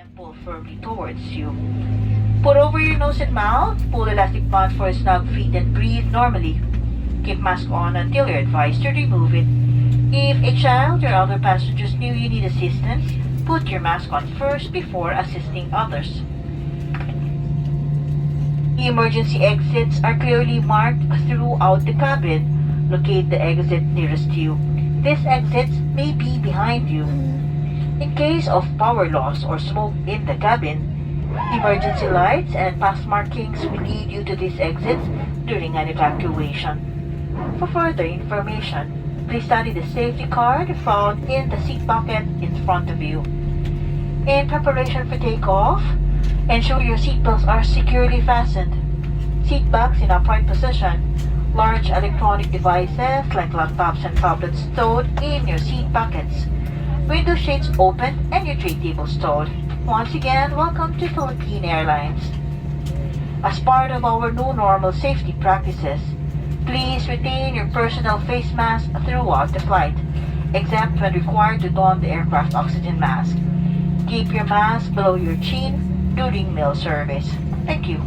and pull firmly towards you. Put over your nose and mouth, pull elastic band for a snug fit and breathe normally. Keep mask on until you're advised to remove it. If a child or other passengers knew you need assistance, put your mask on first before assisting others. Emergency exits are clearly marked throughout the cabin. Locate the exit nearest you. These exits may be behind you. In case of power loss or smoke in the cabin, emergency lights and pass markings will lead you to these exits during an evacuation. For further information, please study the safety card found in the seat pocket in front of you. In preparation for takeoff, ensure your seatbelts are securely fastened. Seat backs in upright position. Large electronic devices like laptops and tablets stowed in your seat pockets. Window shades open and your tray table stowed. Once again, welcome to Philippine Airlines. As part of our new normal safety practices, please retain your personal face mask throughout the flight, except when required to don the aircraft oxygen mask. Keep your mask below your chin during meal service. Thank you.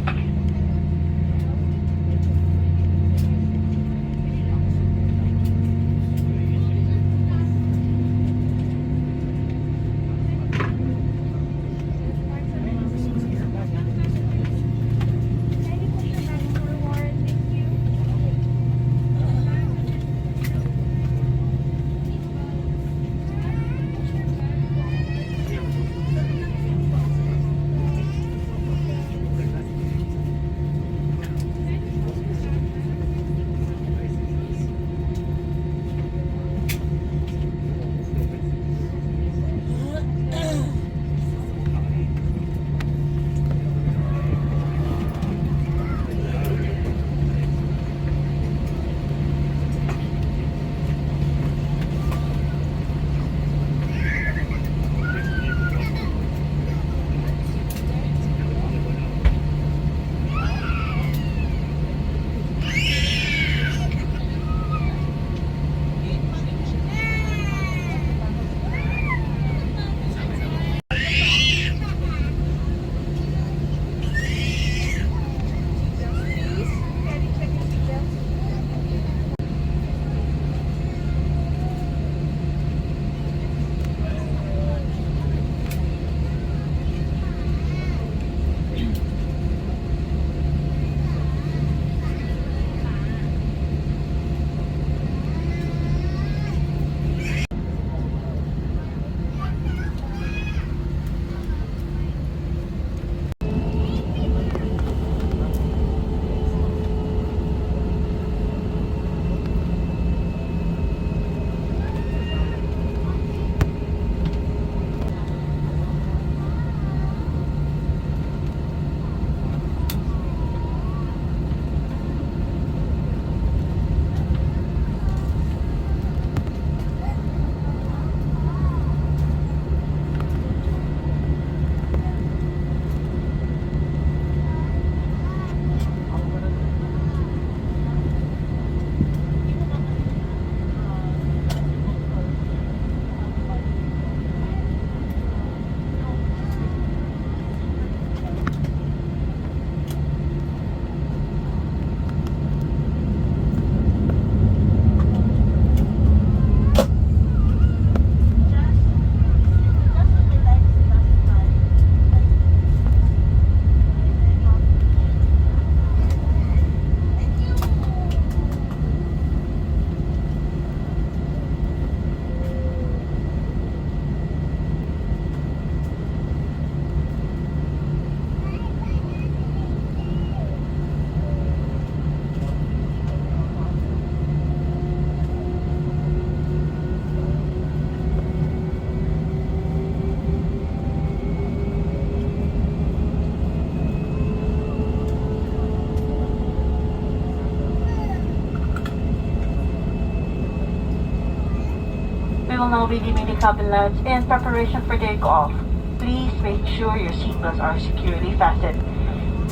We will now be dimming the cabin lights in preparation for takeoff. Please make sure your seatbelts are securely fastened.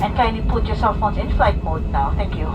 And kindly put your cell phones in flight mode now. Thank you.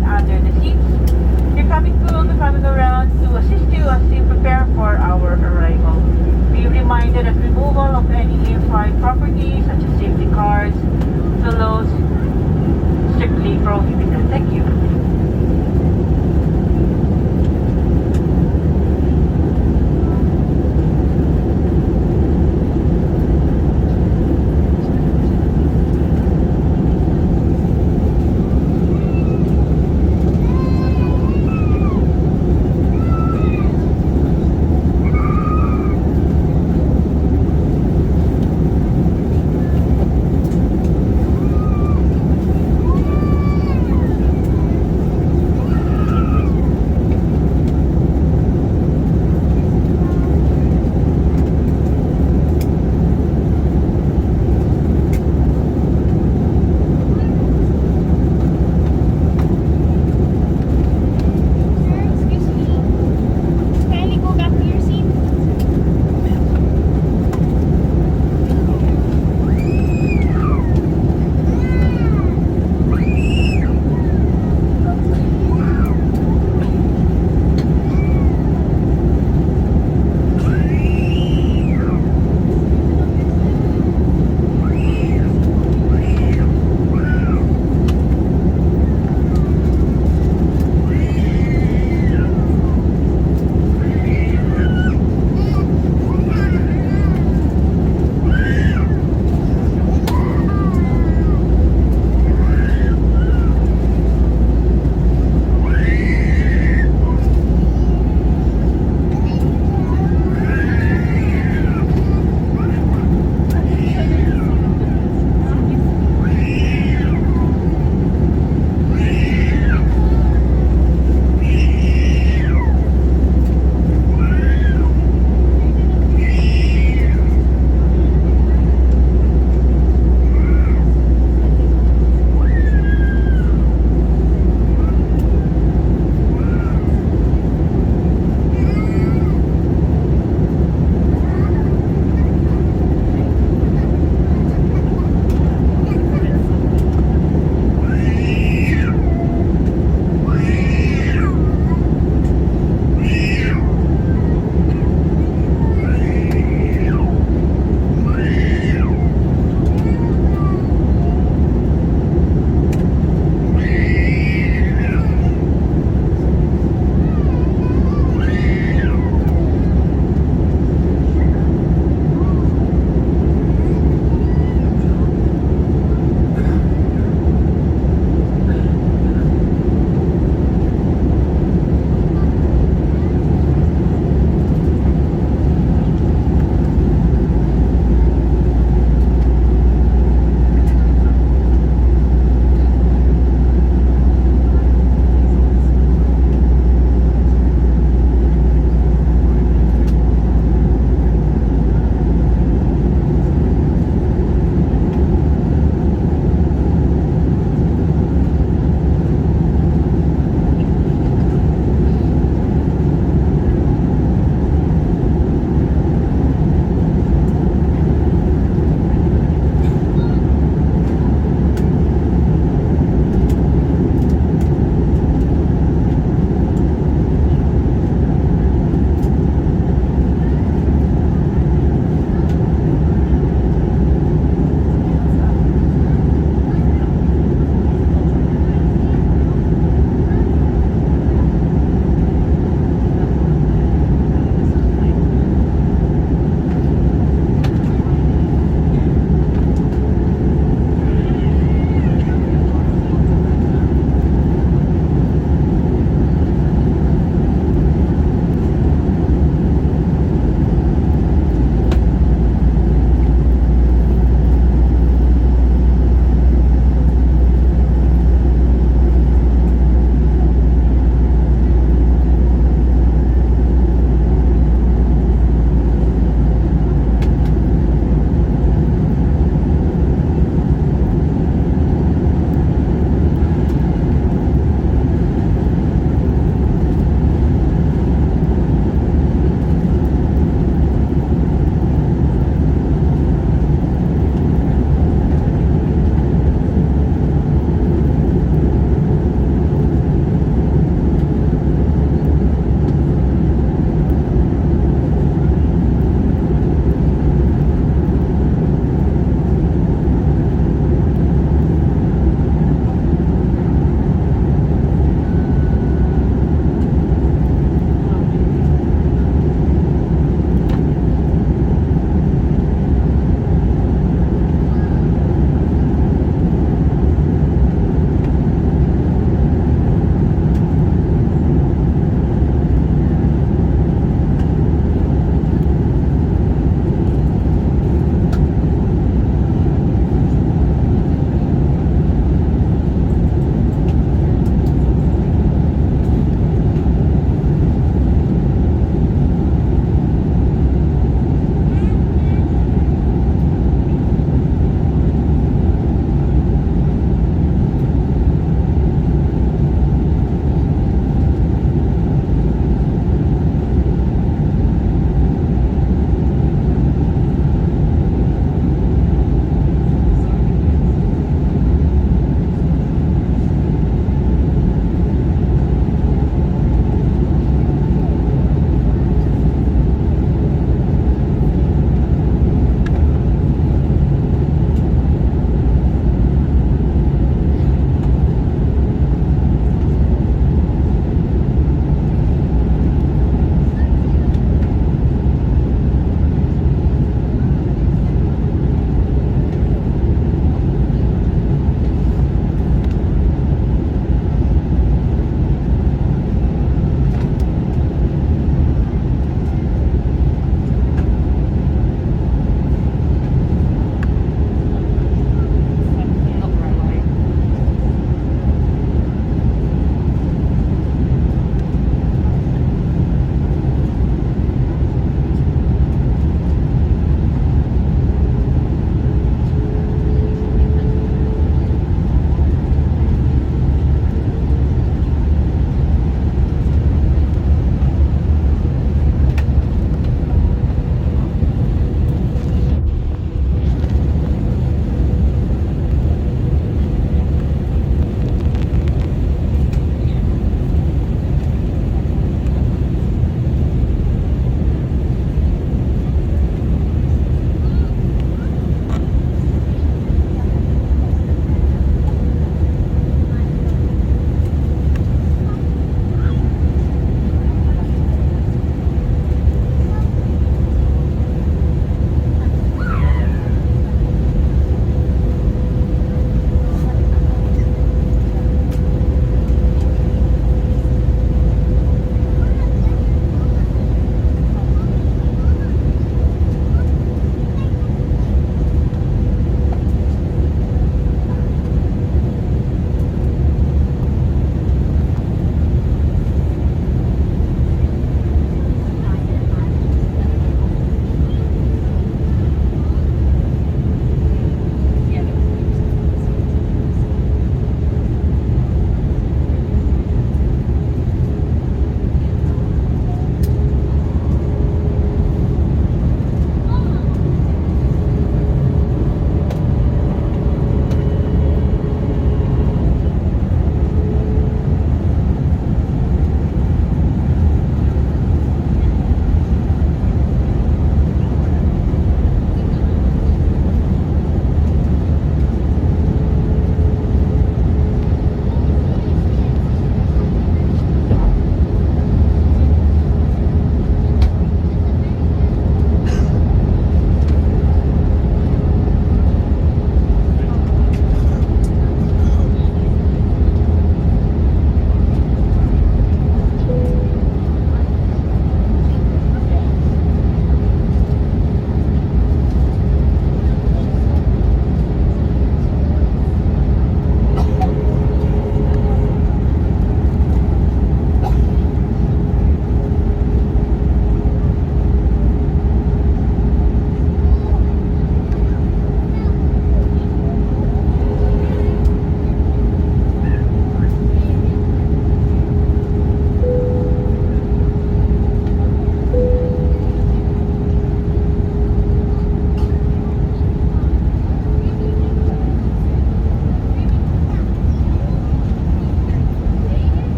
bags under the seats. Your cabin crew will be coming around to assist you as you prepare for our arrival. Be reminded that removal of any in-flight property such as safety cards, pillows, strictly prohibited. Thank you.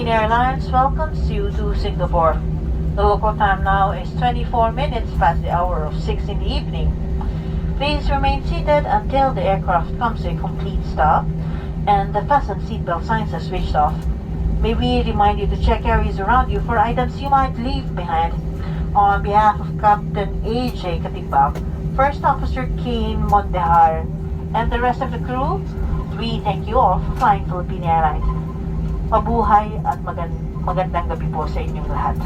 Philippine Airlines welcomes you to Singapore. The local time now is 24 minutes past the hour of 6 in the evening. Please remain seated until the aircraft comes to a complete stop and the fasten seatbelt signs are switched off. May we remind you to check areas around you for items you might leave behind. On behalf of Captain A.J. Katimbang, First Officer Kane Mondejar, and the rest of the crew, we thank you all for flying Philippine Airlines. Mabuhay at magandang gabi po sa inyong lahat.